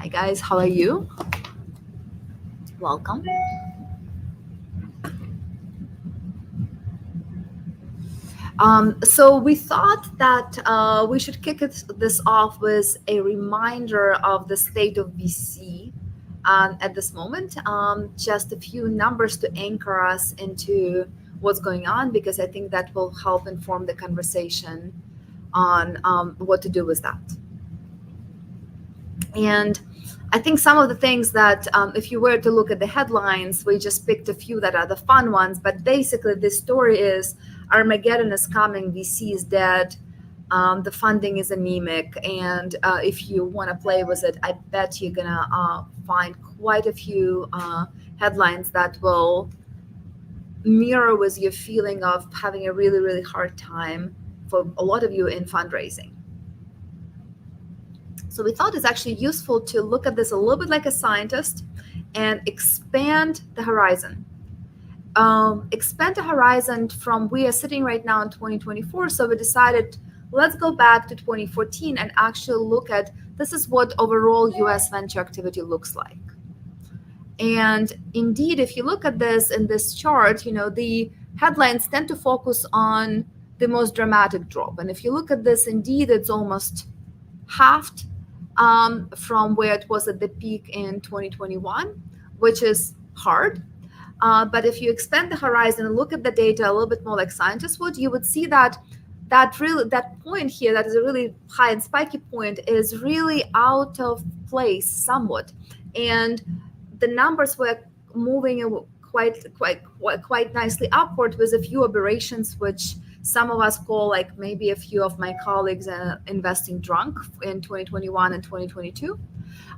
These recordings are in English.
Hi guys, how are you? Welcome. So we thought that we should kick this off with a reminder of the state of VC at this moment. Just a few numbers to anchor us into what's going on, because I think that will help inform the conversation on what to do with that. And I think some of the things that, if you were to look at the headlines, we just picked a few that are the fun ones. But basically, the story is Armageddon is coming, VC is dead, the funding is anemic. And if you want to play with it, I bet you're going to find quite a few headlines that will mirror with your feeling of having a really, really hard time for a lot of you in fundraising. So we thought it's actually useful to look at this a little bit like a scientist and expand the horizon. Expand the horizon from, we are sitting right now in 2024, so we decided let's go back to 2014 and actually look at, this is what overall US venture activity looks like. And indeed, if you look at this in this chart, the headlines tend to focus on the most dramatic drop. And if you look at this, indeed, it's almost halved from where it was at the peak in 2021, which is hard. But if you expand the horizon and look at the data a little bit more like scientists would, you would see that point here, that is a really high and spiky point, is really out of place somewhat. And the numbers were moving quite nicely upward with a few aberrations, which some of us call, like maybe a few of my colleagues, investing drunk in 2021 and 2022.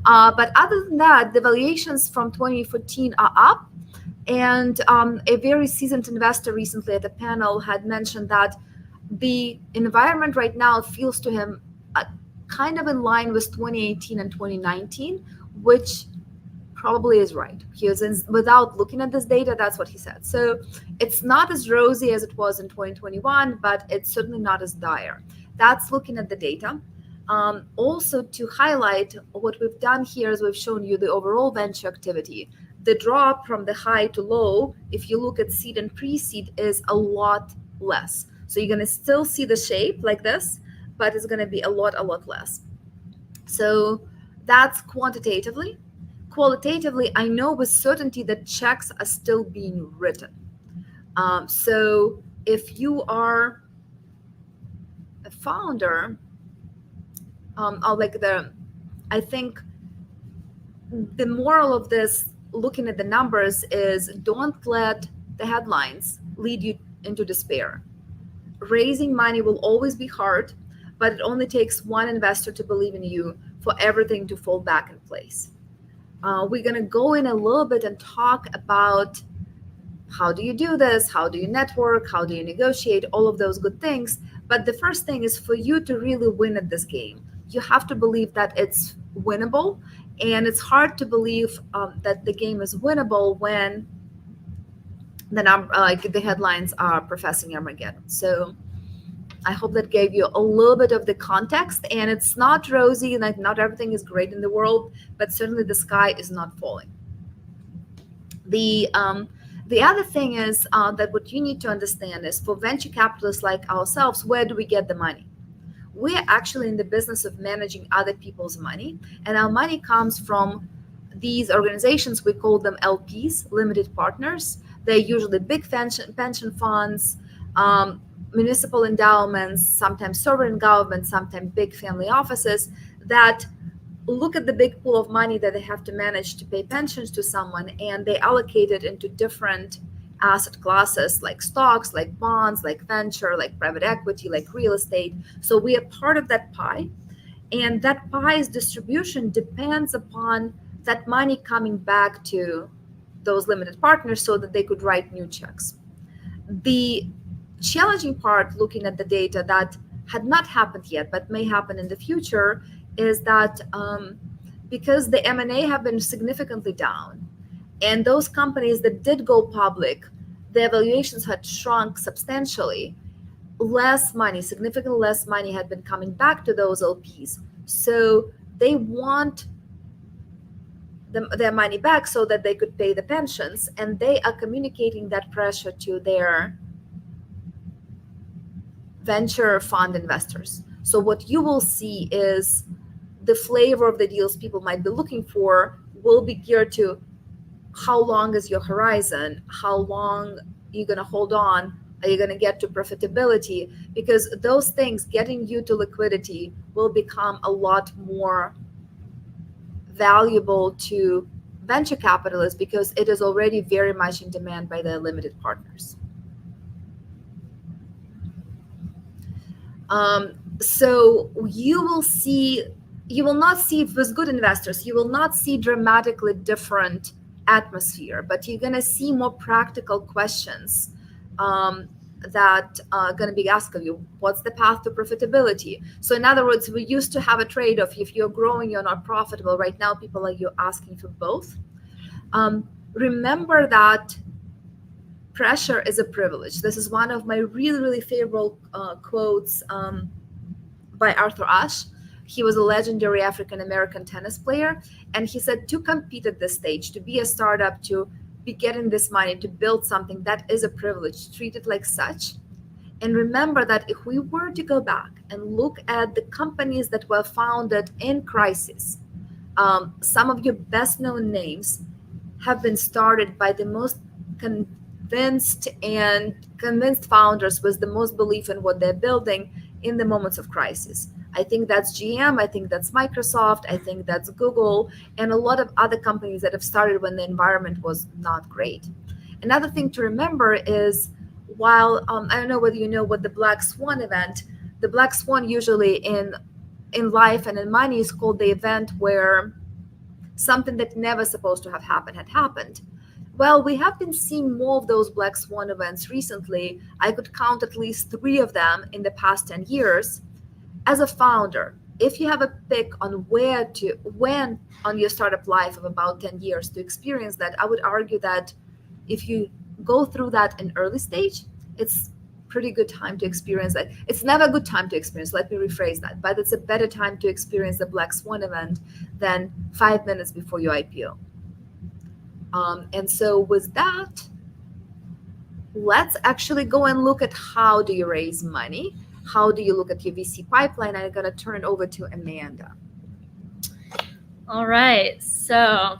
But other than that, the valuations from 2014 are up. And a very seasoned investor recently at a panel had mentioned that the environment right now feels to him kind of in line with 2018 and 2019, which probably is right. Without looking at this data, that's what he said. So it's not as rosy as it was in 2021, but it's certainly not as dire. That's looking at the data. Also, to highlight what we've done here is we've shown you the overall venture activity. The drop from the high to low, if you look at seed and pre-seed, is a lot less. So you're going to still see the shape like this, but it's going to be a lot less. So that's quantitatively. Qualitatively, I know with certainty that checks are still being written. So if you are a founder, I think the moral of this, looking at the numbers, is don't let the headlines lead you into despair. Raising money will always be hard, but it only takes one investor to believe in you for everything to fall back in place. We're going to go in a little bit and talk about how do you do this, how do you network, how do you negotiate, all of those good things. But the first thing is, for you to really win at this game, you have to believe that it's winnable. And it's hard to believe that the game is winnable when the headlines are professing Armageddon. So I hope that gave you a little bit of the context. And it's not rosy, like not everything is great in the world, but certainly the sky is not falling. The other thing is that what you need to understand is, for venture capitalists like ourselves, where do we get the money? We're actually in the business of managing other people's money, and our money comes from these organizations. We call them LPs, limited partners. They're usually big pension funds, municipal endowments, sometimes sovereign governments, sometimes big family offices that look at the big pool of money that they have to manage to pay pensions to someone, and they allocate it into different asset classes, like stocks, like bonds, like venture, like private equity, like real estate. So we are part of that pie, and that pie's distribution depends upon that money coming back to those limited partners so that they could write new checks. The challenging part, looking at the data that had not happened yet but may happen in the future, is that because the M&A have been significantly down, and those companies that did go public, their valuations had shrunk substantially, significantly less money had been coming back to those LPs. So they want their money back so that they could pay the pensions, and they are communicating that pressure to their venture fund investors. So what you will see is the flavor of the deals people might be looking for will be geared to how long is your horizon, how long you're going to hold on, are you going to get to profitability, because those things getting you to liquidity will become a lot more valuable to venture capitalists because it is already very much in demand by their limited partners. So you will not see with good investors, you will not see dramatically different atmosphere, but you're going to see more practical questions that are going to be asked of you. What's the path to profitability? So in other words, we used to have a trade-off. If you're growing, you're not profitable. Right now, people are asking for both. Remember that pressure is a privilege. This is one of my really, really favorite quotes by Arthur Ashe. He was a legendary African-American tennis player. And he said, to compete at this stage, to be a startup, to be getting this money, to build something, that is a privilege. Treat it like such. And remember that if we were to go back and look at the companies that were founded in crisis, some of your best known names have been started by the most convinced founders with the most belief in what they're building in the moments of crisis. I think that's GM, I think that's Microsoft, I think that's Google, and a lot of other companies that have started when the environment was not great. Another thing to remember is, while I don't know whether you know what the Black Swan event, the Black Swan usually in life and in money is called the event where something that never supposed to have happened had happened. Well, we have been seeing more of those Black Swan events recently. I could count at least 3 of them in the past 10 years. As a founder, if you have a pick on when on your startup life of about 10 years to experience that, I would argue that if you go through that in early stage, it's pretty good time to experience that. It's never a good time to experience, let me rephrase that, but it's a better time to experience the Black Swan event than 5 minutes before your IPO. And so with that, let's actually go and look at how do you raise money? How do you look at your VC pipeline? I'm going to turn it over to Amanda. All right. So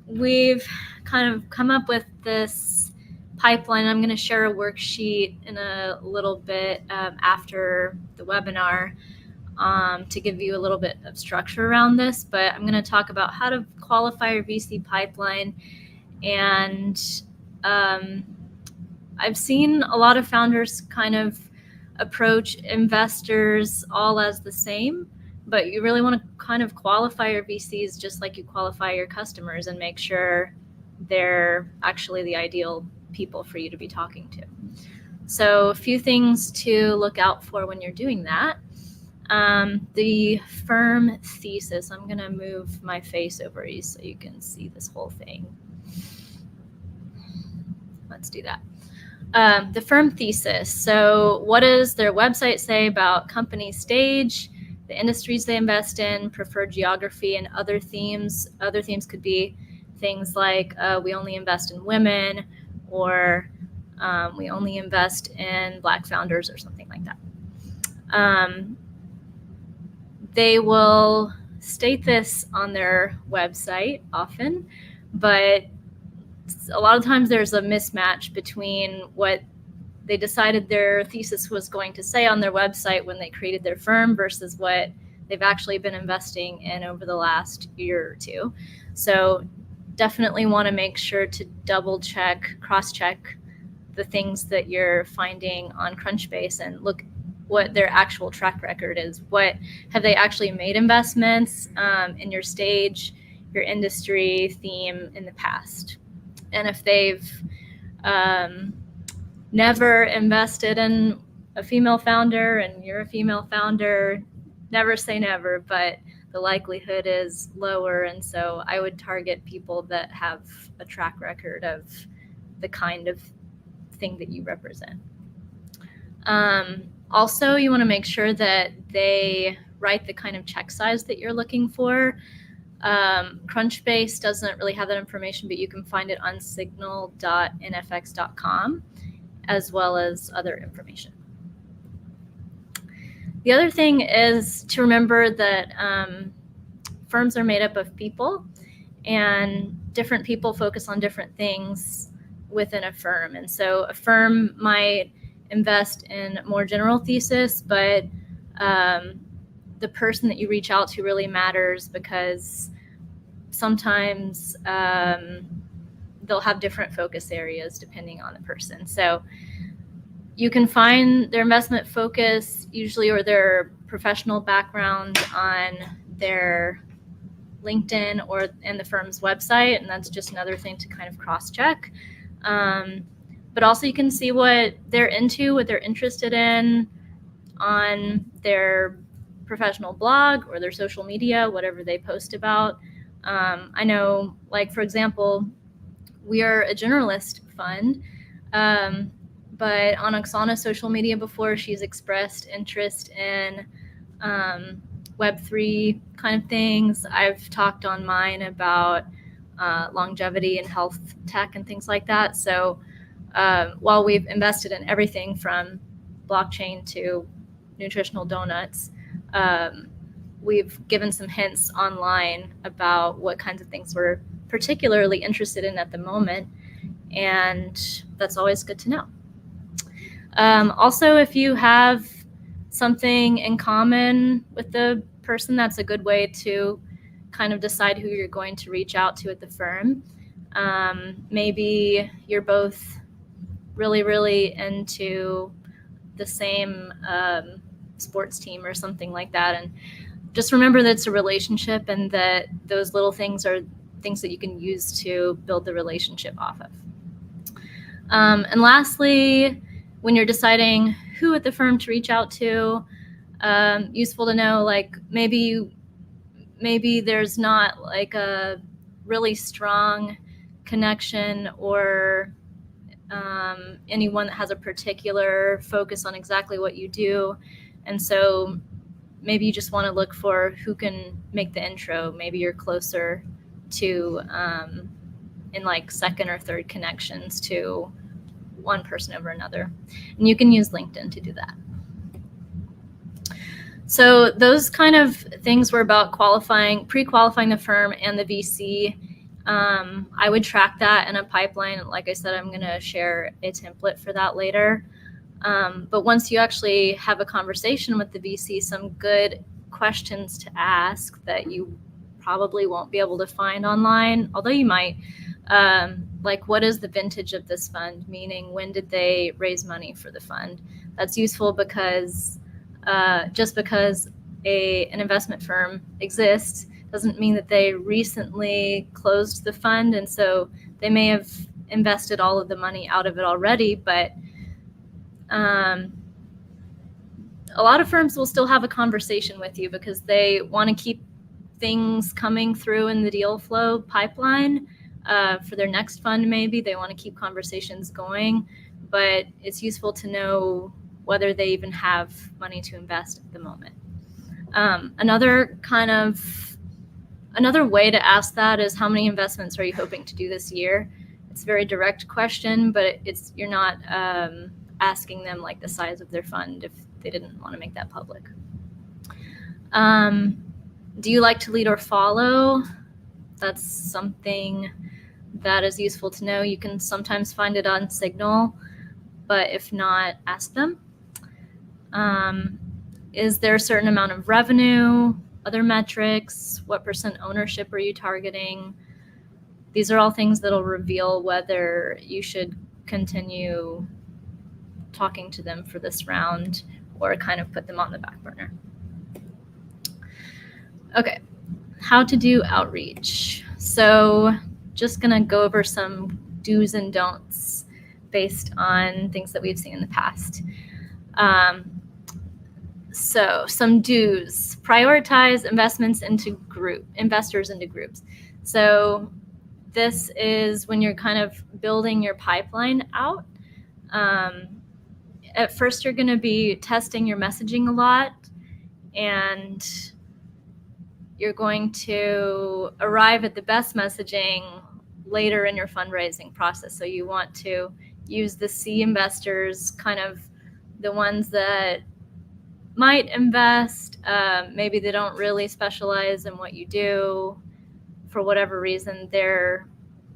we've kind of come up with this pipeline. I'm going to share a worksheet in a little bit after the webinar to give you a little bit of structure around this. But I'm going to talk about how to qualify your VC pipeline. And I've seen a lot of founders kind of approach investors all as the same, but you really want to kind of qualify your VCs just like you qualify your customers and make sure they're actually the ideal people for you to be talking to. So a few things to look out for when you're doing that. The Firm Thesis. I'm going to move my face over you so you can see this whole thing. Let's do that. The Firm Thesis. So what does their website say about company stage, the industries they invest in, preferred geography, and other themes? Other themes could be things like we only invest in women, or we only invest in Black founders, or something like that. They will state this on their website often, but a lot of times there's a mismatch between what they decided their thesis was going to say on their website when they created their firm versus what they've actually been investing in over the last year or two. So definitely want to make sure to double check, cross-check the things that you're finding on Crunchbase and look what their actual track record is. What have they actually made investments in your stage, your industry, theme in the past? And if they've never invested in a female founder and you're a female founder, never say never, but the likelihood is lower. And so I would target people that have a track record of the kind of thing that you represent. Also, you want to make sure that they write the kind of check size that you're looking for. Crunchbase doesn't really have that information, but you can find it on signal.nfx.com, as well as other information. The other thing is to remember that firms are made up of people, and different people focus on different things within a firm. And so a firm might invest in more general thesis, but the person that you reach out to really matters, because sometimes they'll have different focus areas depending on the person. So you can find their investment focus usually, or their professional background, on their LinkedIn or in the firm's website, and that's just another thing to kind of cross-check. But also you can see what they're into, what they're interested in on their professional blog or their social media, whatever they post about. I know, like, for example, we are a generalist fund, but on Oksana's social media before, she's expressed interest in Web3 kind of things. I've talked on mine about longevity and health tech and things like that. So while we've invested in everything from blockchain to nutritional donuts, we've given some hints online about what kinds of things we're particularly interested in at the moment, and that's always good to know. Also, if you have something in common with the person, that's a good way to kind of decide who you're going to reach out to at the firm. Maybe you're both really, really into the same sports team or something like that. And just remember that it's a relationship, and that those little things are things that you can use to build the relationship off of. And lastly, when you're deciding who at the firm to reach out to, useful to know, like, maybe there's not like a really strong connection or anyone that has a particular focus on exactly what you do. And so maybe you just want to look for who can make the intro. Maybe you're closer to in like second or third connections to one person over another. And you can use LinkedIn to do that. So those kind of things were about pre-qualifying the firm and the VC. I would track that in a pipeline. Like I said, I'm going to share a template for that later. But once you actually have a conversation with the VC, some good questions to ask that you probably won't be able to find online, although you might, like, what is the vintage of this fund? Meaning, when did they raise money for the fund? That's useful because just because an investment firm exists doesn't mean that they recently closed the fund. And so they may have invested all of the money out of it already, but a lot of firms will still have a conversation with you because they want to keep things coming through in the deal flow pipeline for their next fund. Maybe they want to keep conversations going, but it's useful to know whether they even have money to invest at the moment. Another way to ask that is, how many investments are you hoping to do this year? It's a very direct question, but you're not asking them like the size of their fund if they didn't want to make that public. Do you like to lead or follow? That's something that is useful to know. You can sometimes find it on Signal, but if not, ask them. Is there a certain amount of revenue? Other metrics? What % ownership are you targeting? These are all things that'll reveal whether you should continue talking to them for this round or kind of put them on the back burner. Okay, how to do outreach. So just gonna go over some do's and don'ts based on things that we've seen in the past. So some do's: prioritize investments into investors into groups. So this is when you're kind of building your pipeline out. At first, you're going to be testing your messaging a lot, and you're going to arrive at the best messaging later in your fundraising process. So you want to use the C investors, kind of the ones that might invest. Maybe they don't really specialize in what you do. For whatever reason, they're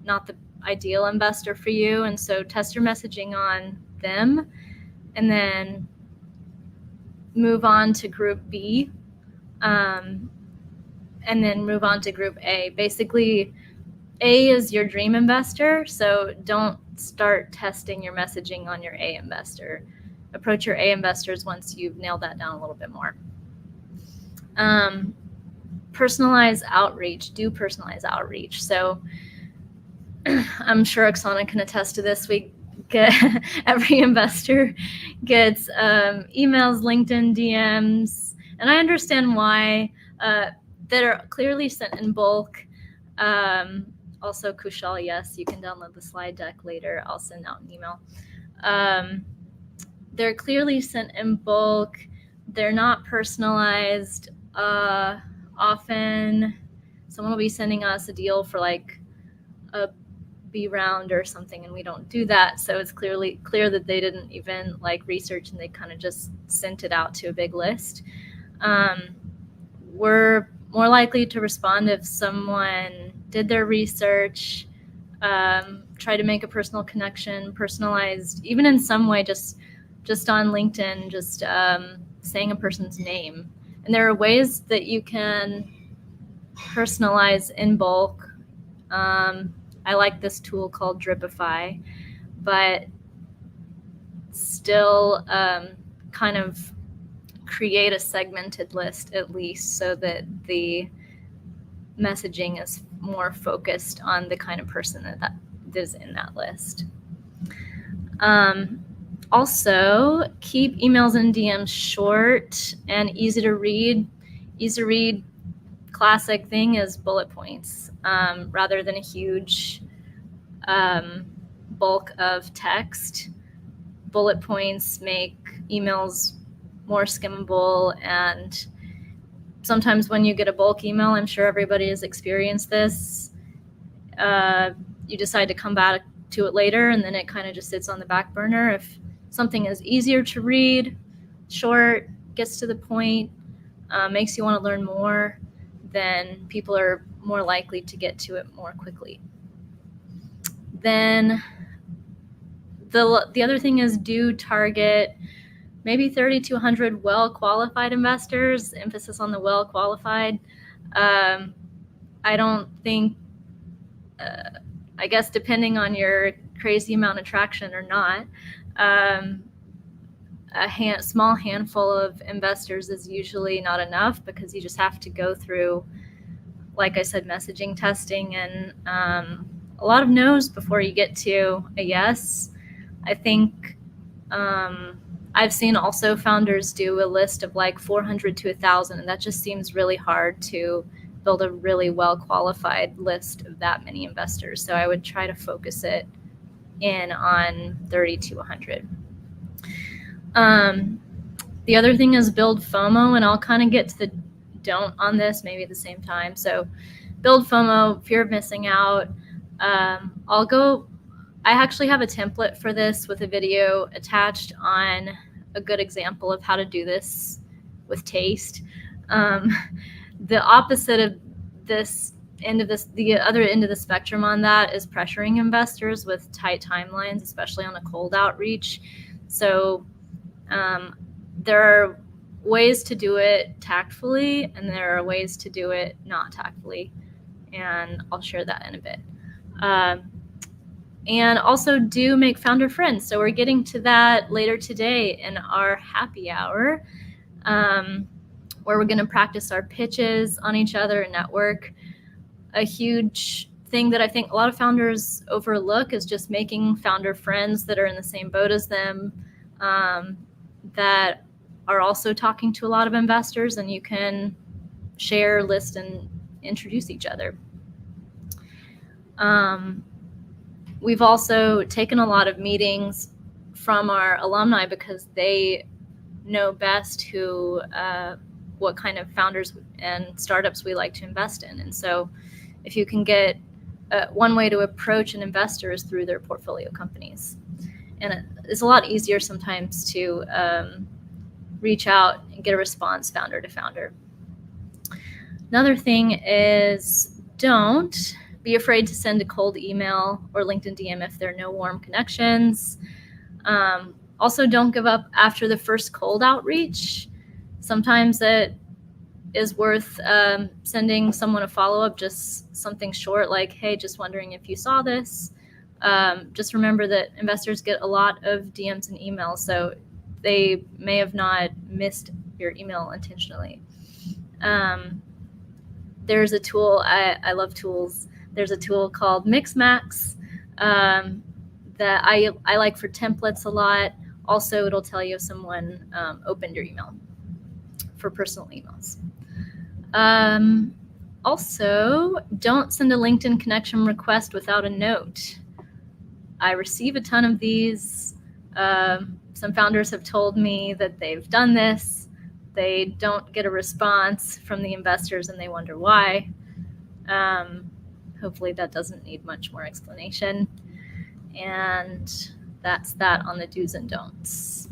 not the ideal investor for you. And so test your messaging on them, and then move on to group B, and then move on to group A. Basically, A is your dream investor, so don't start testing your messaging on your A investor. Approach your A investors once you've nailed that down a little bit more. Personalized outreach. Do personalized outreach. So I'm sure Oksana can attest to this. Every investor gets emails, LinkedIn DMs, and I understand why, that are clearly sent in bulk. Also, Kushal, yes, you can download the slide deck later. I'll send out an email. They're clearly sent in bulk. They're not personalized. Often someone will be sending us a deal for like a B round or something, and we don't do that. So it's clear that they didn't even like research, and they kind of just sent it out to a big list. We're more likely to respond if someone did their research, try to make a personal connection, personalized, even in some way, just on LinkedIn, just saying a person's name. And there are ways that you can personalize in bulk. I like this tool called Dripify, but still kind of create a segmented list at least, so that the messaging is more focused on the kind of person that is in that list. Also, keep emails and DMs short and easy to read. Easy to read, classic thing is bullet points, rather than a huge bulk of text. Bullet points make emails more skimmable, and sometimes when you get a bulk email, I'm sure everybody has experienced this, you decide to come back to it later, and then it kind of just sits on the back burner. If something is easier to read, short, gets to the point, makes you want to learn more, then people are more likely to get to it more quickly. Then the other thing is, do target maybe 30 to 100 well-qualified investors, emphasis on the well-qualified. I don't think, I guess depending on your crazy amount of traction or not, small handful of investors is usually not enough, because you just have to go through, like I said, messaging testing and a lot of no's before you get to a yes. I think I've seen also founders do a list of like 400 to 1,000, and that just seems really hard to build a really well-qualified list of that many investors. So I would try to focus it in on 30 to 100. The other thing is build FOMO, and I'll kind of get to the don't on this maybe at the same time. So build FOMO, fear of missing out. I actually have a template for this with a video attached on a good example of how to do this with taste. The opposite of this the other end of the spectrum on that is pressuring investors with tight timelines, especially on a cold outreach. So there are ways to do it tactfully, and there are ways to do it not tactfully, and I'll share that in a bit. And also do make founder friends. So we're getting to that later today in our happy hour, where we're going to practice our pitches on each other and network. A huge thing that I think a lot of founders overlook is just making founder friends that are in the same boat as them, that are also talking to a lot of investors, and you can share, list, and introduce each other. We've also taken a lot of meetings from our alumni, because they know best what kind of founders and startups we like to invest in. And so if you can get one way to approach an investor is through their portfolio companies. And it's a lot easier sometimes to reach out and get a response founder to founder. Another thing is, don't be afraid to send a cold email or LinkedIn DM if there are no warm connections. Also, don't give up after the first cold outreach. Sometimes it is worth sending someone a follow-up, just something short like, hey, just wondering if you saw this. Just remember that investors get a lot of DMs and emails, so they may have not missed your email intentionally. There's a tool, I love tools. There's a tool called Mixmax that I like for templates a lot. Also, it'll tell you if someone opened your email for personal emails. Also, don't send a LinkedIn connection request without a note. I receive a ton of these. Some founders have told me that they've done this. They don't get a response from the investors and they wonder why. Hopefully that doesn't need much more explanation. And that's that on the do's and don'ts.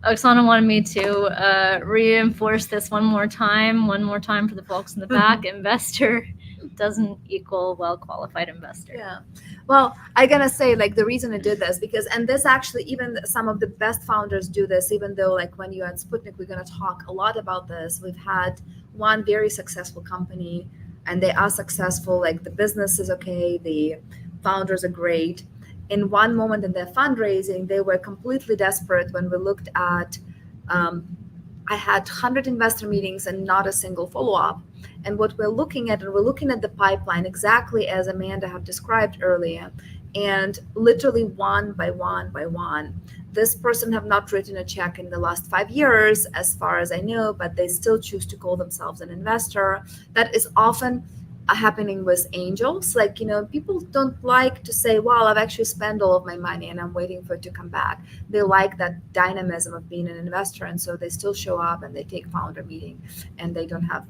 Oksana wanted me to reinforce this one more time for the folks in the back. Investor doesn't equal well-qualified investor. Yeah. Well, I gotta say, like, the reason I did this because, and this actually, even some of the best founders do this, even though, like, when you're at Sputnik, we're gonna talk a lot about this. We've had one very successful company and they are successful, like the business is okay, the founders are great. In one moment in their fundraising, they were completely desperate when we looked at, I had 100 investor meetings and not a single follow-up. And what we're looking at, and we're looking at the pipeline exactly as Amanda have described earlier, and literally one by one, this person have not written a check in the last 5 years, as far as I know, but they still choose to call themselves an investor. That is often happening with angels. Like, you know, people don't like to say, well, I've actually spent all of my money and I'm waiting for it to come back. They like that dynamism of being an investor. And so they still show up and they take founder meeting and they don't have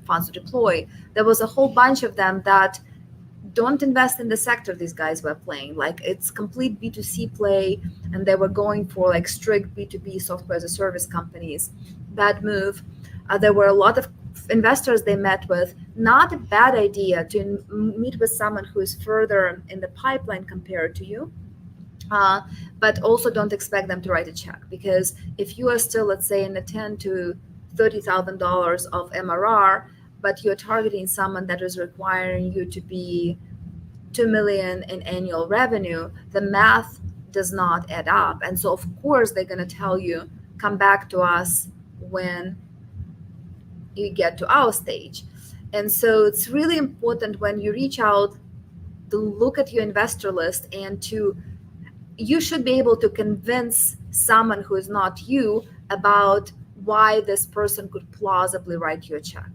funds to deploy. There was a whole bunch of them that don't invest in the sector these guys were playing. Like, it's complete B2C play, and they were going for like strict B2B software as a service companies. Bad move. There were a lot of investors they met with. Not a bad idea to meet with someone who is further in the pipeline compared to you. But also don't expect them to write a check, because if you are still, let's say, in the $10,000 to $30,000 of MRR, but you're targeting someone that is requiring you to be $2 million in annual revenue, the math does not add up. And so, of course, they're going to tell you, come back to us when you get to our stage. And so it's really important when you reach out to look at your investor list, and you should be able to convince someone who is not you about why this person could plausibly write you a check.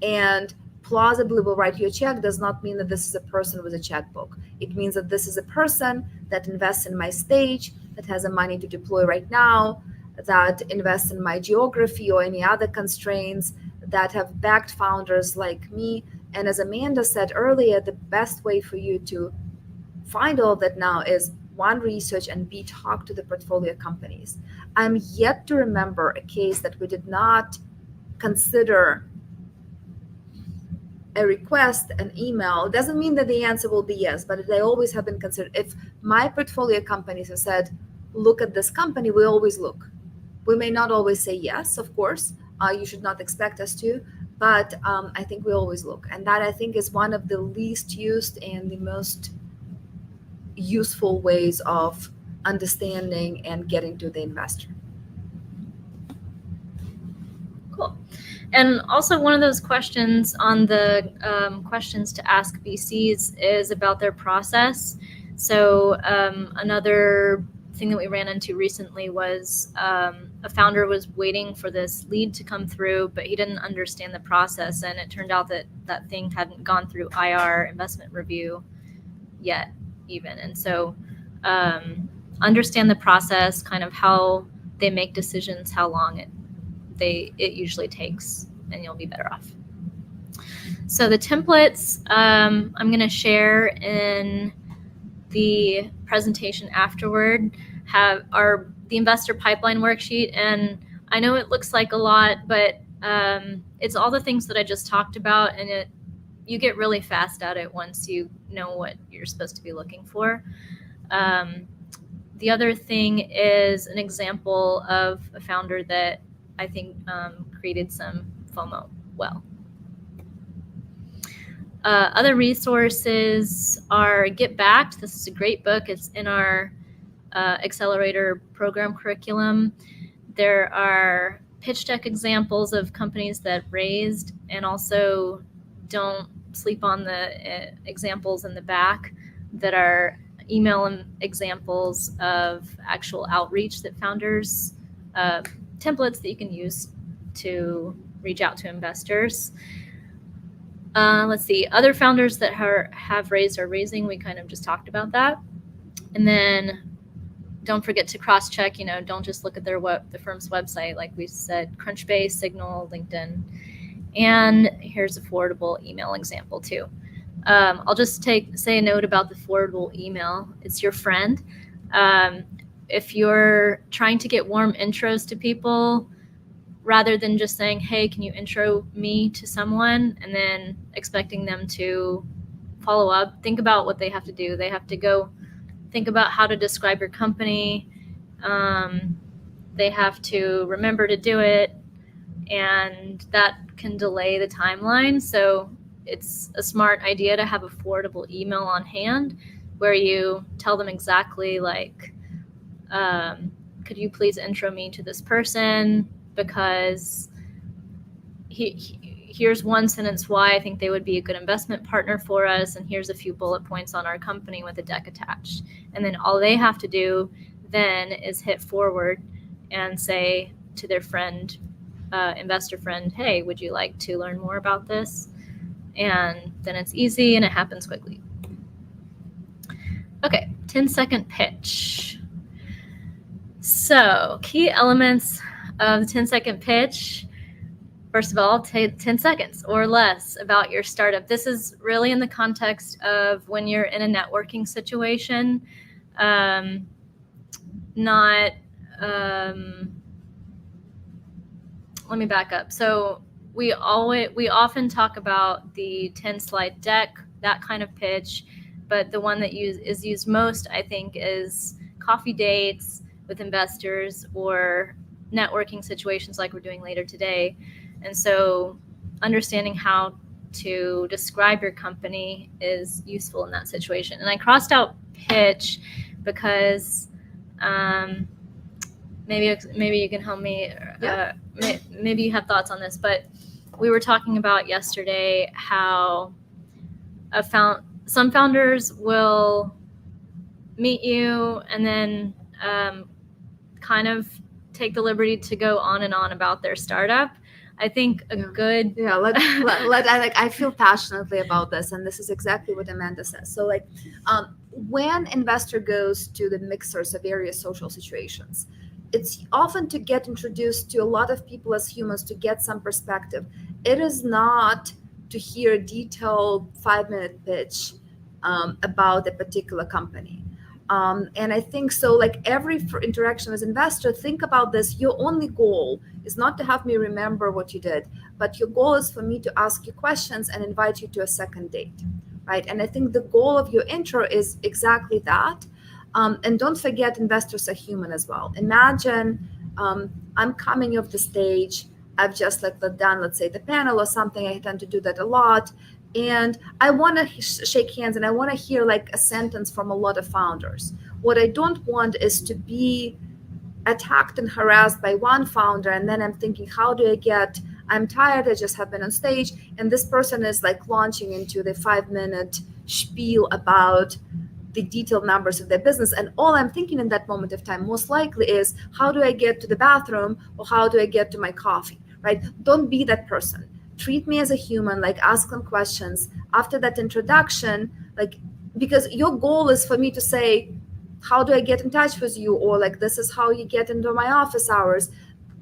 And plausibly will write you a check does not mean that this is a person with a checkbook. It means that this is a person that invests in my stage, that has the money to deploy right now, that invests in my geography or any other constraints, that have backed founders like me. And as Amanda said earlier, the best way for you to find all of that now is, one, research, and B, talk to the portfolio companies. I'm yet to remember a case that we did not consider a request, an email. Doesn't mean that the answer will be yes, but they always have been considered. If my portfolio companies have said, look at this company, we always look. We may not always say yes, of course. You should not expect us to, but I think we always look. And that, I think, is one of the least used and the most useful ways of understanding and getting to the investor. Cool. And also, one of those questions on the questions to ask VCs is about their process. So another thing that we ran into recently was a founder was waiting for this lead to come through, but he didn't understand the process. And it turned out that that thing hadn't gone through IR, investment review, yet even. And so understand the process, kind of how they make decisions, how long it it usually takes, and you'll be better off. So the templates I'm going to share in the presentation afterward are the investor pipeline worksheet. And I know it looks like a lot, but it's all the things that I just talked about, and you get really fast at it once you know what you're supposed to be looking for. The other thing is an example of a founder that I think created some FOMO well. Other resources are Get Backed. This is a great book. It's in our accelerator program curriculum. There are pitch deck examples of companies that raised, and also don't sleep on the examples in the back that are email examples of actual outreach that founders, templates that you can use to reach out to investors. Let's see, other founders that have raised or raising, we kind of just talked about that. And then don't forget to cross-check, don't just look at the firm's website. Like we said, Crunchbase, Signal, LinkedIn. And here's a forwardable email example too. I'll just say a note about the forwardable email. It's your friend. If you're trying to get warm intros to people, rather than just saying, hey, can you intro me to someone, and then expecting them to follow up, think about what they have to do. They have to go think about how to describe your company. They have to remember to do it, and that can delay the timeline. So it's a smart idea to have a forwardable email on hand where you tell them exactly, like, could you please intro me to this person, because here's one sentence why I think they would be a good investment partner for us, and here's a few bullet points on our company with a deck attached. And then all they have to do then is hit forward and say to their friend, investor friend, hey, would you like to learn more about this? And then it's easy and it happens quickly. Okay, 10-second pitch. So key elements of the 10-second pitch. First of all, take 10 seconds or less about your startup. This is really in the context of when you're in a networking situation, let me back up. So we often talk about the 10-slide deck, that kind of pitch, but the one that is used most, I think, is coffee dates with investors or networking situations like we're doing later today. And so understanding how to describe your company is useful in that situation. And I crossed out pitch because maybe you can help me. Yeah. Maybe you have thoughts on this, but we were talking about yesterday how some founders will meet you and then kind of take the liberty to go on and on about their startup. I think I feel passionately about this, and this is exactly what Amanda says. So when investor goes to the mixers of various social situations, it's often to get introduced to a lot of people as humans, to get some perspective. It is not to hear a detailed 5-minute pitch about a particular company. And I think so, like every interaction with investor, think about this. Your only goal is not to have me remember what you did, but your goal is for me to ask you questions and invite you to a second date, right? And I think the goal of your intro is exactly that. And don't forget, investors are human as well. Imagine I'm coming off the stage. I've just done, let's say, the panel or something. I tend to do that a lot. And I want to shake hands and I want to hear like a sentence from a lot of founders. What I don't want is to be attacked and harassed by one founder. And then I'm thinking, I'm tired. I just have been on stage. And this person is like launching into the 5-minute spiel about the detailed numbers of their business. And all I'm thinking in that moment of time, most likely, is how do I get to the bathroom or how do I get to my coffee, right? Don't be that person. Treat me as a human, like ask them questions after that introduction, like, because your goal is for me to say, how do I get in touch with you? Or like, this is how you get into my office hours.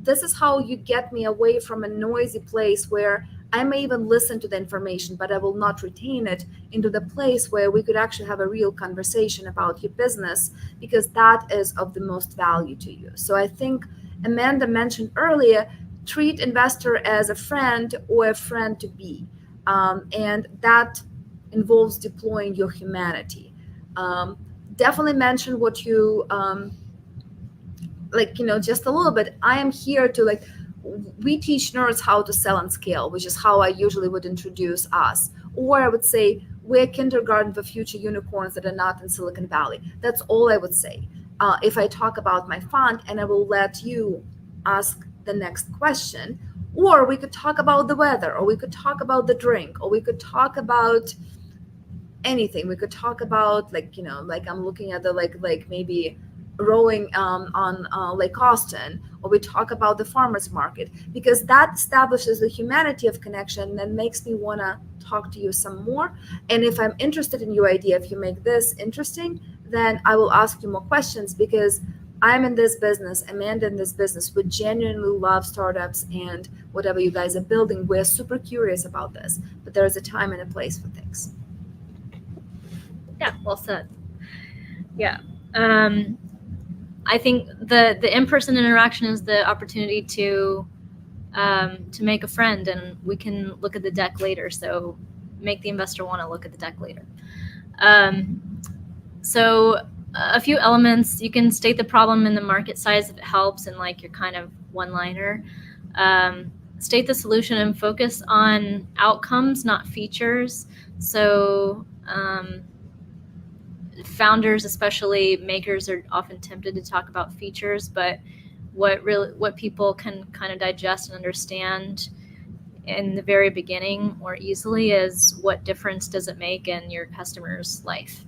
this is how you get me away from a noisy place where I may even listen to the information, but I will not retain it, into the place where we could actually have a real conversation about your business, because that is of the most value to you. So I think Amanda mentioned earlier, treat investor as a friend or a friend to be. And that involves deploying your humanity. Definitely mention what you, just a little bit. I am here to we teach nerds how to sell and scale, which is how I usually would introduce us. Or I would say, we're kindergarten for future unicorns that are not in Silicon Valley. That's all I would say. If I talk about my fund, and I will let you ask the next question, or we could talk about the weather, or we could talk about the drink, or we could talk about anything. We could talk about I'm looking at the maybe rowing on Lake Austin, or we talk about the farmers market, because that establishes the humanity of connection and makes me want to talk to you some more. And if I'm interested in your idea, if you make this interesting, then I will ask you more questions, because I'm in this business, Amanda in this business, we genuinely love startups and whatever you guys are building. We're super curious about this, but there is a time and a place for things. Yeah, well said. Yeah. I think the in-person interaction is the opportunity to make a friend, and we can look at the deck later. So make the investor want to look at the deck later. So a few elements: you can state the problem and the market size if it helps, and your kind of one-liner. State the solution and focus on outcomes, not features. So founders, especially makers, are often tempted to talk about features, but what people can kind of digest and understand in the very beginning more easily is, what difference does it make in your customer's life?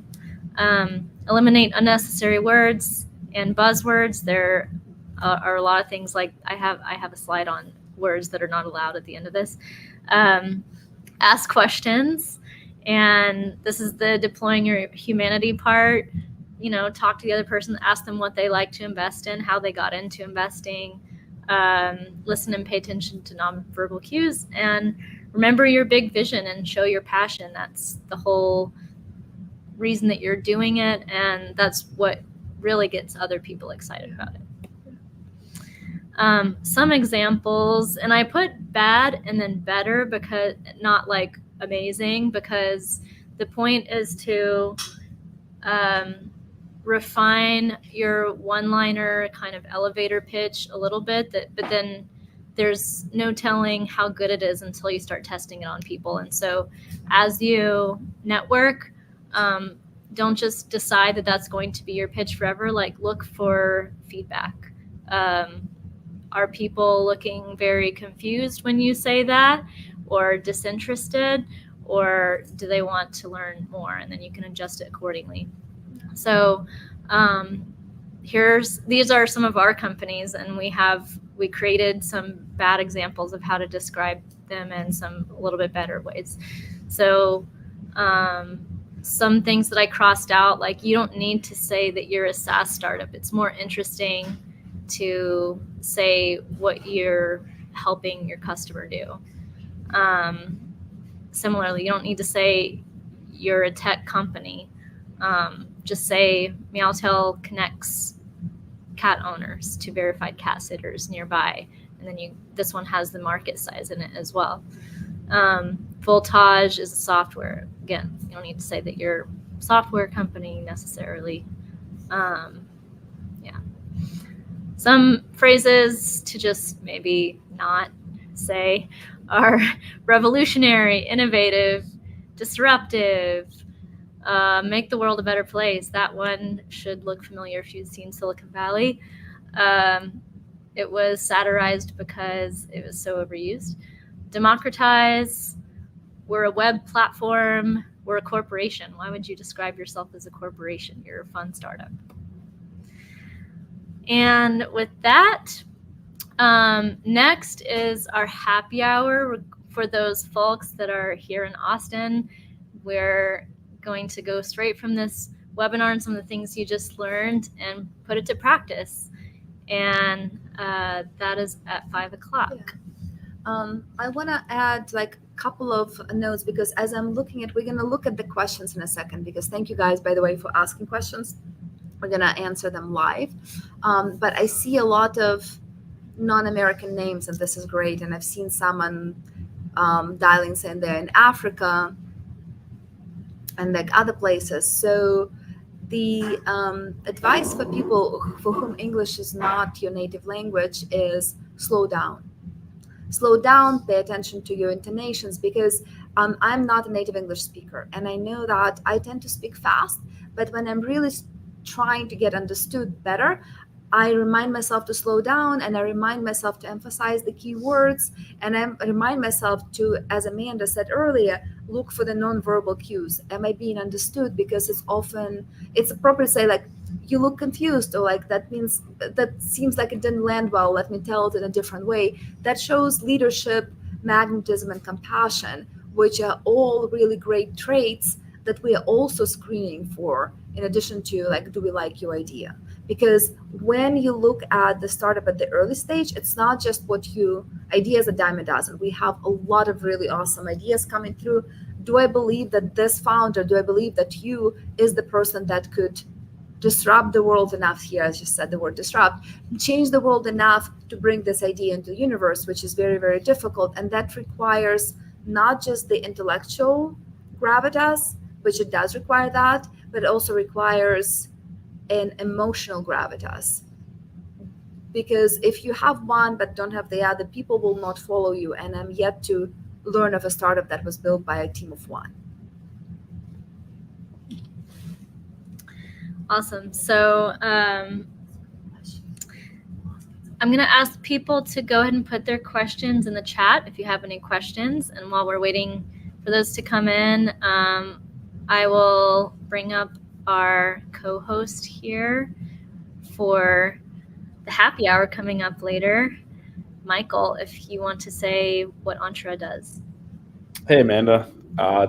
Eliminate unnecessary words and buzzwords. There are a lot of things, like I have a slide on words that are not allowed at the end of this. Ask questions. And this is the deploying your humanity part. Talk to the other person, ask them what they like to invest in, how they got into investing, listen and pay attention to nonverbal cues, and remember your big vision and show your passion. That's the whole reason that you're doing it, and that's what really gets other people excited about it. Some examples, and I put bad and then better, because not amazing, because the point is to refine your one-liner kind of elevator pitch a little bit, but then there's no telling how good it is until you start testing it on people. And so as you network, don't just decide that that's going to be your pitch forever. Look for feedback. Are people looking very confused when you say that, or disinterested, or do they want to learn more? And then you can adjust it accordingly. So these are some of our companies, and we created some bad examples of how to describe them and some a little bit better ways. So some things that I crossed out, you don't need to say that you're a SaaS startup. It's more interesting to say what you're helping your customer do. Similarly, you don't need to say you're a tech company. Just say Meowtail connects cat owners to verified cat sitters nearby, and then this one has the market size in it as well. Voltage is a software. Again, you don't need to say that you're a software company necessarily. Some phrases to just maybe not say are revolutionary, innovative, disruptive, make the world a better place. That one should look familiar if you've seen Silicon Valley. It was satirized because it was so overused. Democratize. We're a web platform. We're a corporation. Why would you describe yourself as a corporation? You're a fun startup. And with that, next is our happy hour for those folks that are here in Austin. We're going to go straight from this webinar and some of the things you just learned and put it to practice. and that is at 5 o'clock. I want to add like a couple of notes, because as I'm looking at, we're going to look at the questions in a second, because thank you guys, by the way, for asking questions. We're going to answer them live. But I see a lot of non-American names, and this is great. And I've seen someone dialing saying they're in Africa and like other places. So the advice for people for whom English is not your native language is slow down. Slow down, pay attention to your intonations, because I'm not a native English speaker. And I know that I tend to speak fast, but when I'm really trying to get understood better, I remind myself to slow down, and I remind myself to emphasize the key words, and I remind myself to, as Amanda said earlier, look for the nonverbal cues. Am I being understood? Because it's appropriate to say like, you look confused, or like that means that seems like it didn't land well. Let me tell it in a different way. That shows leadership, magnetism, and compassion, which are all really great traits that we are also screening for, in addition to like, do we like your idea? Because when you look at the startup at the early stage, it's not just ideas a dime a dozen. We have a lot of really awesome ideas coming through. Do I believe that this founder, do I believe that you is the person that could disrupt the world enough, here, as you said the word disrupt, change the world enough to bring this idea into the universe, which is very, very difficult. And that requires not just the intellectual gravitas, which it does require that, but it also requires an emotional gravitas. Because if you have one but don't have the other, people will not follow you. And I'm yet to learn of a startup that was built by a team of one. Awesome. So I'm going to ask people to go ahead and put their questions in the chat if you have any questions. And while we're waiting for those to come in, I will bring up our co-host here for the happy hour coming up later. Michael, if you want to say what Entra does. Hey, Amanda.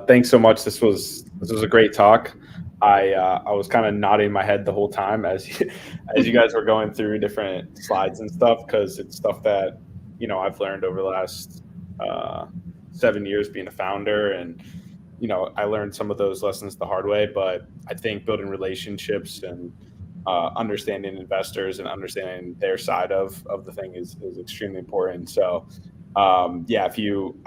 Thanks so much. This was a great talk. I was kind of nodding my head the whole time as you guys were going through different slides and stuff, because it's stuff that I've learned over the last 7 years being a founder, and I learned some of those lessons the hard way. But I think building relationships and understanding investors and understanding their side of the thing is extremely important. So I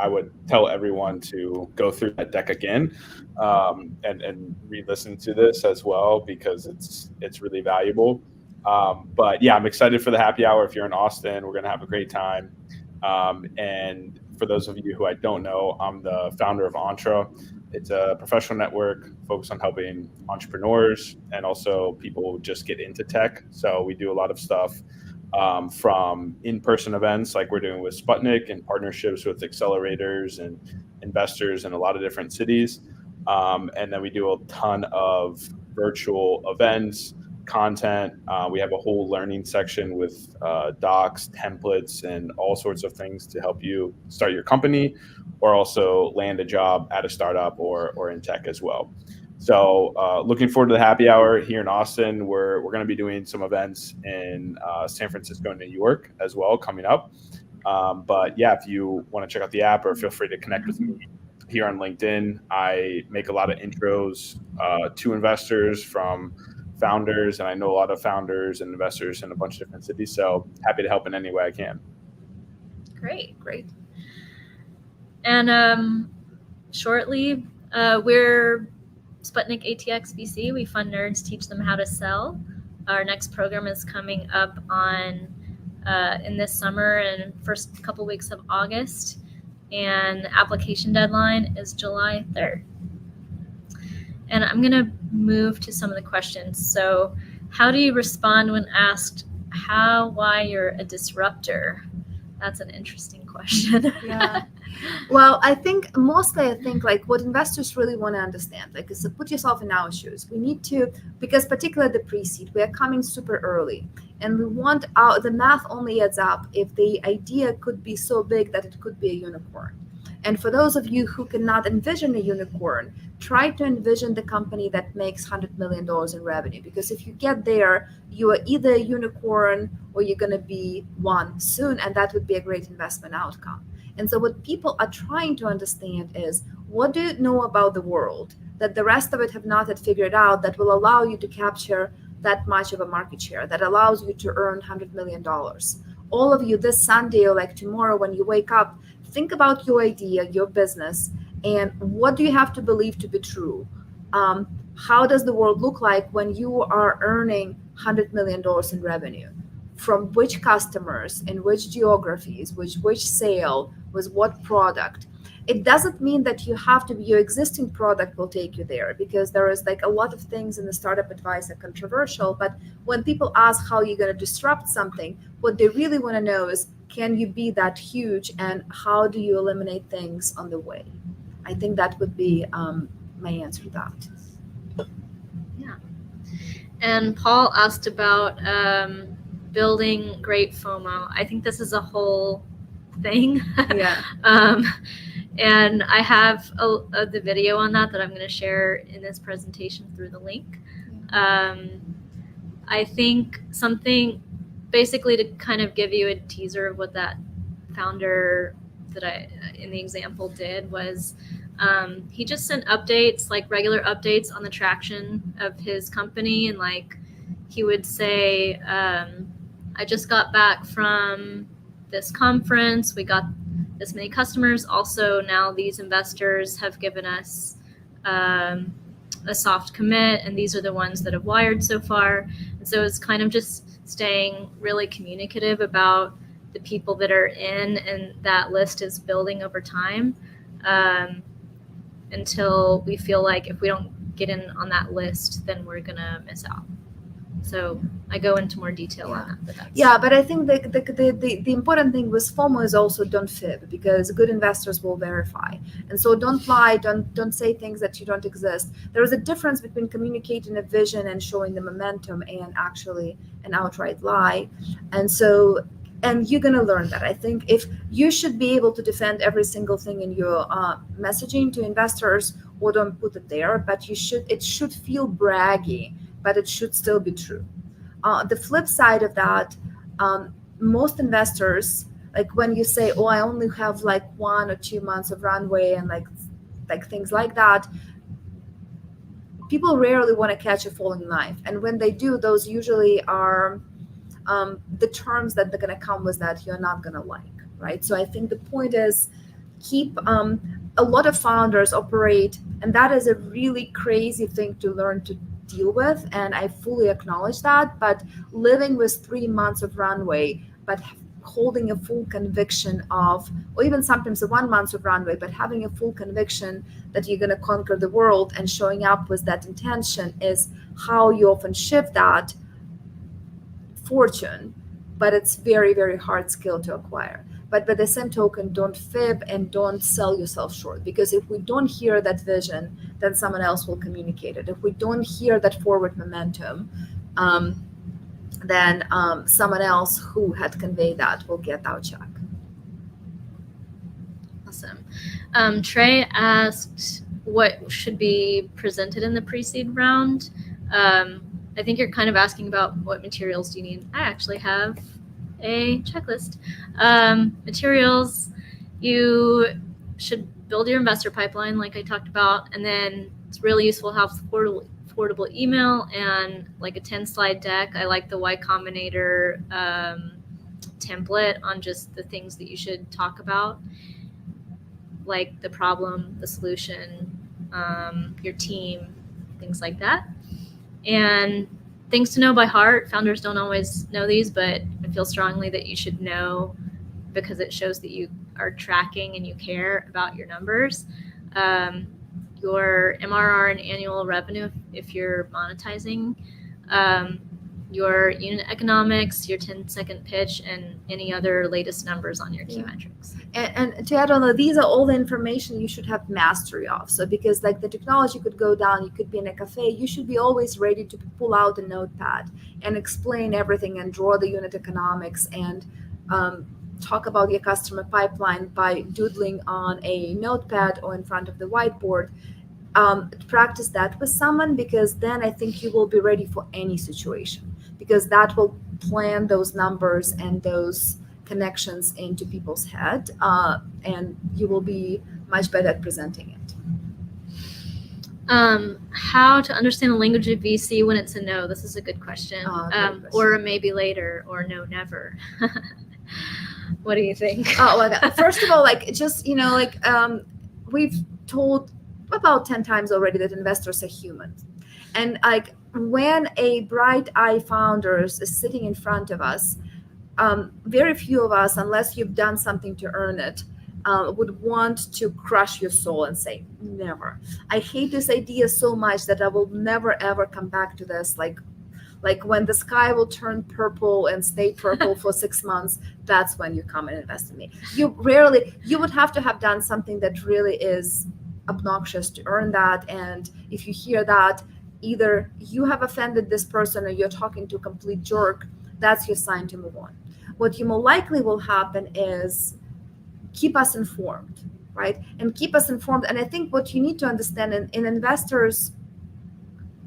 would tell everyone to go through that deck again and re-listen to this as well, because it's really valuable. But yeah, I'm excited for the happy hour. If you're in Austin, we're going to have a great time. And for those of you who I don't know, I'm the founder of Entra. It's a professional network focused on helping entrepreneurs and also people just get into tech. So we do a lot of stuff from in-person events like we're doing with Sputnik, and partnerships with accelerators and investors in a lot of different cities. And then we do a ton of virtual events, content. We have a whole learning section with docs, templates, and all sorts of things to help you start your company or also land a job at a startup or in tech as well. So looking forward to the happy hour here in Austin. We're going to be doing some events in San Francisco and New York as well coming up. But yeah, if you want to check out the app, or feel free to connect with me here on LinkedIn. I make a lot of intros to investors from founders, and I know a lot of founders and investors in a bunch of different cities. So happy to help in any way I can. Great. And shortly, we're Sputnik ATX VC. We fund nerds, teach them how to sell. Our next program is coming up in this summer and first couple weeks of August, and the application deadline is July 3rd. And I'm going to move to some of the questions. So how do you respond when asked why you're a disruptor? That's an interesting question. Yeah. Well, I think like what investors really want to understand, like, is to put yourself in our shoes. We need to, because particularly the pre-seed, we are coming super early, and we want the math only adds up if the idea could be so big that it could be a unicorn. And for those of you who cannot envision a unicorn, try to envision the company that makes $100 million in revenue. Because if you get there, you are either a unicorn or you're going to be one soon, and that would be a great investment outcome. And so what people are trying to understand is, what do you know about the world that the rest of it have not yet figured out that will allow you to capture that much of a market share, that allows you to earn $100 million? All of you this Sunday or like tomorrow when you wake up, think about your idea, your business, and what do you have to believe to be true? How does the world look like when you are earning $100 million in revenue? From which customers, in which geographies, which sale, with what product? It doesn't mean that you have to be, your existing product will take you there, because there is like a lot of things in the startup advice are controversial. But when people ask how you're going to disrupt something, what they really want to know is, can you be that huge, and how do you eliminate things on the way? I think that would be my answer to that. Yeah. And Paul asked about building great FOMO. I think this is a whole thing. Yeah. And I have the video on that I'm going to share in this presentation through the link. I think something basically to kind of give you a teaser of what that founder that I in the example did was he just sent updates, like regular updates on the traction of his company. And like he would say, I just got back from this conference. We got this many customers. Also, now these investors have given us a soft commit, and these are the ones that have wired so far. And so it's kind of just staying really communicative about the people that are in, and that list is building over time until we feel like if we don't get in on that list, then we're going to miss out. So I go into more detail on that. But that's... But I think the important thing with FOMO is also don't fib, because good investors will verify. And so don't lie, don't say things that you don't exist. There is a difference between communicating a vision and showing the momentum and actually an outright lie. And so, and you're going to learn that. I think if you should be able to defend every single thing in your messaging to investors, or don't put it there, but it should feel braggy, but it should still be true. The flip side of that, most investors, like when you say, oh, I only have like 1 or 2 months of runway and like things like that, people rarely want to catch a falling knife. And when they do, those usually are the terms that they're going to come with that you're not going to like, right? So I think the point is, keep a lot of founders operate, and that is a really crazy thing to learn to deal with, and I fully acknowledge that, but living with 3 months of runway, but holding a full conviction of, or even sometimes a 1 month of runway, but having a full conviction that you're going to conquer the world and showing up with that intention is how you often shift that fortune, but it's very, very hard skill to acquire. But by the same token, don't fib and don't sell yourself short, because if we don't hear that vision, then someone else will communicate it. If we don't hear that forward momentum, then someone else who had conveyed that will get our check. Awesome. Trey asked what should be presented in the pre-seed round. I think you're kind of asking about what materials do you need. I actually have a checklist. Materials, you should build your investor pipeline like I talked about, and then it's really useful to have affordable email and like a 10-slide deck. I like the Y Combinator template on just the things that you should talk about, like the problem, the solution, your team, things like that. And things to know by heart. Founders don't always know these, but I feel strongly that you should know, because it shows that you are tracking and you care about your numbers. Your MRR and annual revenue, if you're monetizing, your unit economics, your 10-second pitch, and any other latest numbers on your key metrics. And to add on that, these are all the information you should have mastery of. So because like the technology could go down, you could be in a cafe, you should be always ready to pull out a notepad and explain everything and draw the unit economics and talk about your customer pipeline by doodling on a notepad or in front of the whiteboard. Practice that with someone, because then I think you will be ready for any situation, because that will plan those numbers and those connections into people's head, and you will be much better at presenting it. How to understand the language of VC when it's a no? This is a good question. Great question. Or a maybe later, or no, never. What do you think? Oh, well, first of all, we've told about 10 times already that investors are human. And when a bright eye founder is sitting in front of us, very few of us, unless you've done something to earn it, would want to crush your soul and say, never. I hate this idea so much that I will never, ever come back to this. Like when the sky will turn purple and stay purple for 6 months, that's when you come and invest in me. You would have to have done something that really is obnoxious to earn that. And if you hear that, either you have offended this person or you're talking to a complete jerk, that's your sign to move on. What you more likely will happen is keep us informed, right? And keep us informed. And I think what you need to understand in investors,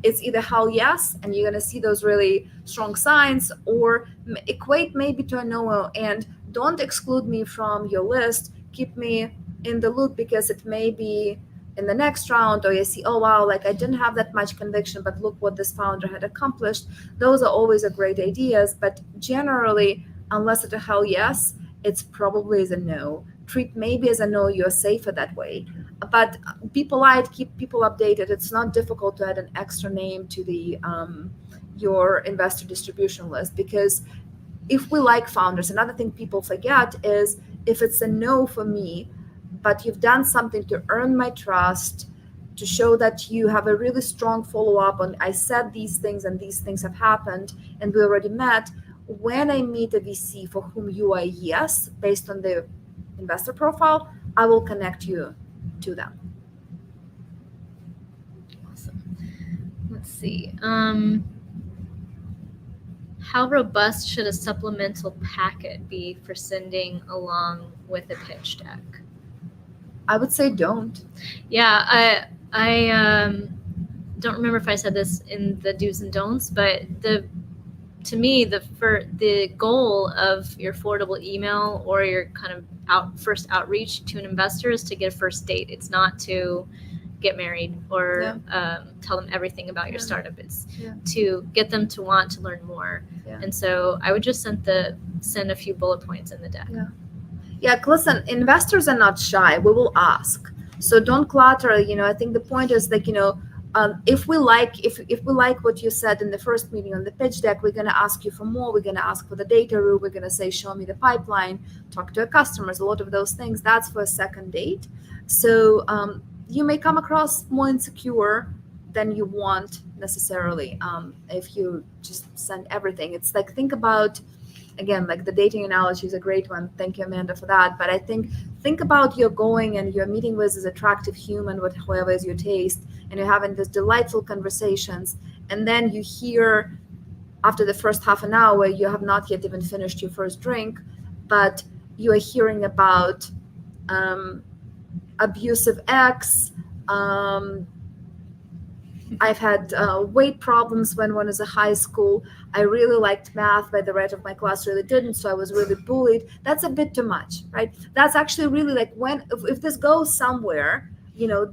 it's either hell yes, and you're going to see those really strong signs, or equate maybe to a no, and don't exclude me from your list. Keep me in the loop, because it may be in the next round, or you see, oh wow, I didn't have that much conviction, but look what this founder had accomplished. Those are always great ideas, but generally, unless it's a hell yes, it's probably is a no. Treat maybe as a no, you're safer that way. But be polite, keep people updated. It's not difficult to add an extra name to the your investor distribution list, because if we like founders, another thing people forget is, if it's a no for me, but you've done something to earn my trust, to show that you have a really strong follow-up on, I said these things and these things have happened and we already met. When I meet a VC for whom you are a yes, based on the investor profile, I will connect you to them. Awesome. Let's see. How robust should a supplemental packet be for sending along with a pitch deck? I would say don't. Yeah, I don't remember if I said this in the do's and don'ts, but to me, the goal of your forwardable email or your kind of first outreach to an investor is to get a first date. It's not to get married or tell them everything about your startup. It's to get them to want to learn more. Yeah. And so I would just send a few bullet points in the deck. Yeah, listen, investors are not shy. We will ask. So don't clutter. I think the point is if we like what you said in the first meeting on the pitch deck, we're going to ask you for more. We're going to ask for the data room. We're going to say, show me the pipeline, talk to our customers. A lot of those things, that's for a second date. So you may come across more insecure than you want necessarily if you just send everything. It's think about, again, the dating analogy is a great one. Thank you, Amanda, for that. But I think about you're going and you're meeting with this attractive human, with whoever is your taste, and you're having these delightful conversations. And then you hear after the first half an hour, you have not yet even finished your first drink, but you are hearing about abusive ex. I've had weight problems when one was in high school. I really liked math, but the rest of my class really didn't, so I was really bullied. That's a bit too much, right? That's actually really if this goes somewhere,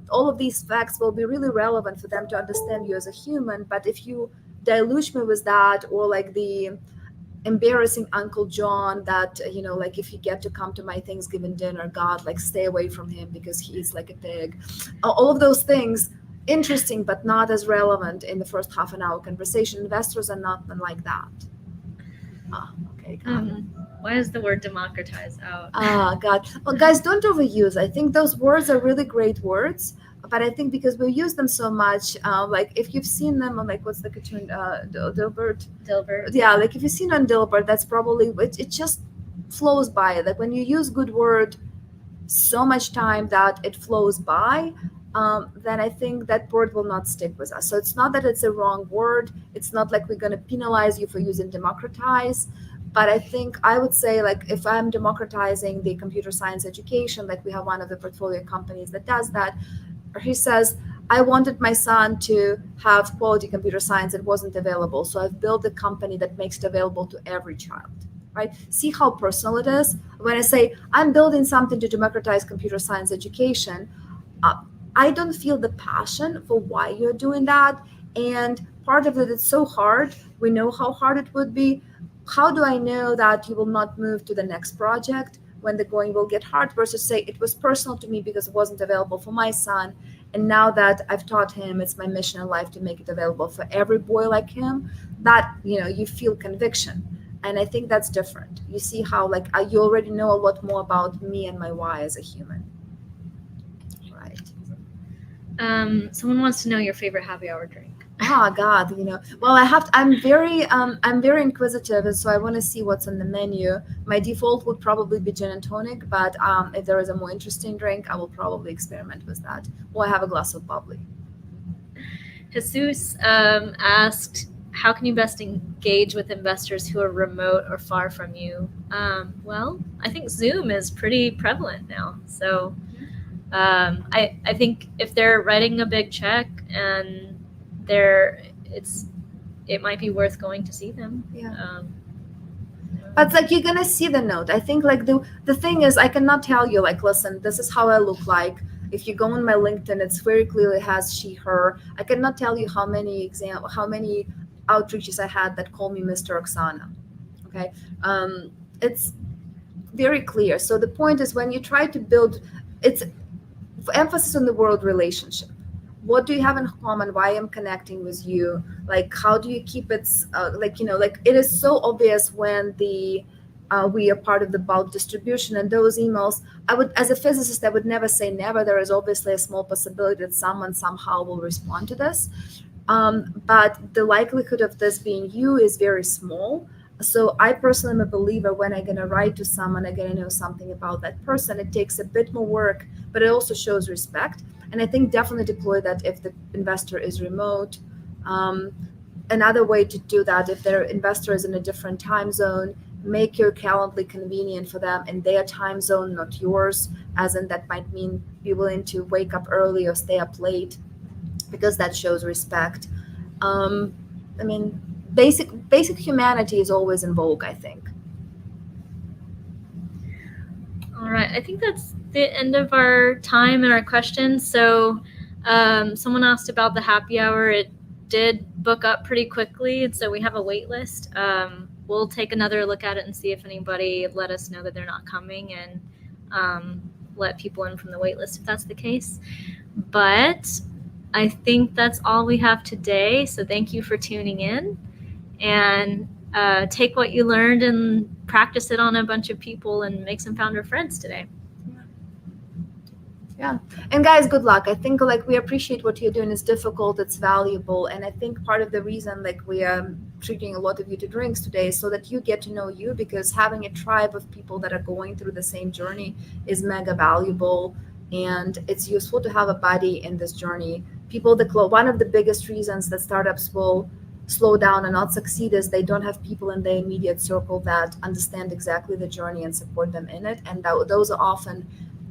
all of these facts will be really relevant for them to understand you as a human. But if you dilute me with that, or the embarrassing Uncle John that, if you get to come to my Thanksgiving dinner, God, stay away from him because he's like a pig. All of those things, interesting, but not as relevant in the first half an hour conversation. Investors are not like that. Okay. Why is the word democratize out? God. Well, guys, don't overuse. I think those words are really great words, but I think because we use them so much, if you've seen them on what's the cartoon, Dilbert. Yeah, if you've seen on Dilbert, that's probably it. Just flows by. When you use good word so much time that it flows by, then I think that word will not stick with us. So it's not that it's a wrong word. It's not we're going to penalize you for using democratize, But I think I would say, like, if I'm democratizing the computer science education, like we have one of the portfolio companies that does that, he says, I wanted my son to have quality computer science. It wasn't available. So I've built a company that makes it available to every child, right? See how personal it is? When I say I'm building something to democratize computer science education, I don't feel the passion for why you're doing that. And part of it, it's so hard. We know how hard it would be. How do I know that you will not move to the next project when the going will get hard, versus say it was personal to me because it wasn't available for my son, and now that I've taught him, it's my mission in life to make it available for every boy like him. That, you feel conviction. And I think that's different. You see how, like, you already know a lot more about me and my why as a human. Right. Someone wants to know your favorite happy hour drink. Oh God, well, I'm very inquisitive, and so I want to see what's on the menu. My default would probably be gin and tonic, but if there is a more interesting drink, I will probably experiment with that. Or I have a glass of bubbly. Jesus asked, how can you best engage with investors who are remote or far from you? Well, I think Zoom is pretty prevalent now. So I think if they're writing a big check and it might be worth going to see them. Yeah. But like, you're gonna see the note. I think, like, the thing is, I cannot tell you, like, listen, this is how I look like. If you go on my LinkedIn, it's very clearly has she, her. I cannot tell you how many outreaches I had that call me Mr. Oksana. Okay, it's very clear. So the point is, when you try to build, it's emphasis on the word relationship. What do you have in common? Why I'm connecting with you? Like, how do you keep it? Like it is so obvious when we are part of the bulk distribution, and those emails, as a physicist, I would never say never. There is obviously a small possibility that someone somehow will respond to this. But the likelihood of this being you is very small. So I personally am a believer, when I'm going to write to someone, I'm going to know something about that person. It takes a bit more work, but it also shows respect. And I think definitely deploy that if the investor is remote. Another way to do that, if their investor is in a different time zone, make your Calendly convenient for them in their time zone, not yours. As in, that might mean be willing to wake up early or stay up late, because that shows respect. I mean, basic humanity is always in vogue, I think. All right, I think that's the end of our time and our questions. So someone asked about the happy hour. It did book up pretty quickly, and so we have a wait list. We'll take another look at it and see if anybody let us know that they're not coming, and let people in from the wait list if that's the case. But I think that's all we have today. So thank you for tuning in, and take what you learned and practice it on a bunch of people and make some founder friends today. Yeah. And guys, good luck. I think, like, we appreciate what you're doing. It's difficult, it's valuable. And I think part of the reason, like, we are treating a lot of you to drinks today is so that you get to know you, because having a tribe of people that are going through the same journey is mega valuable. And it's useful to have a buddy in this journey. One of the biggest reasons that startups will slow down and not succeed is they don't have people in their immediate circle that understand exactly the journey and support them in it. And those are often,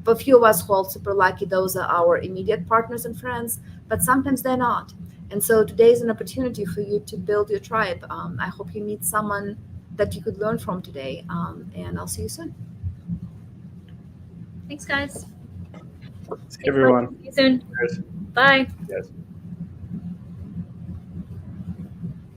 for a few of us who are super lucky, those are our immediate partners and friends, but sometimes they're not. And so today is an opportunity for you to build your tribe. I hope you meet someone that you could learn from today, and I'll see you soon. Thanks, guys. See everyone. See you soon. Cheers. Bye. Yes.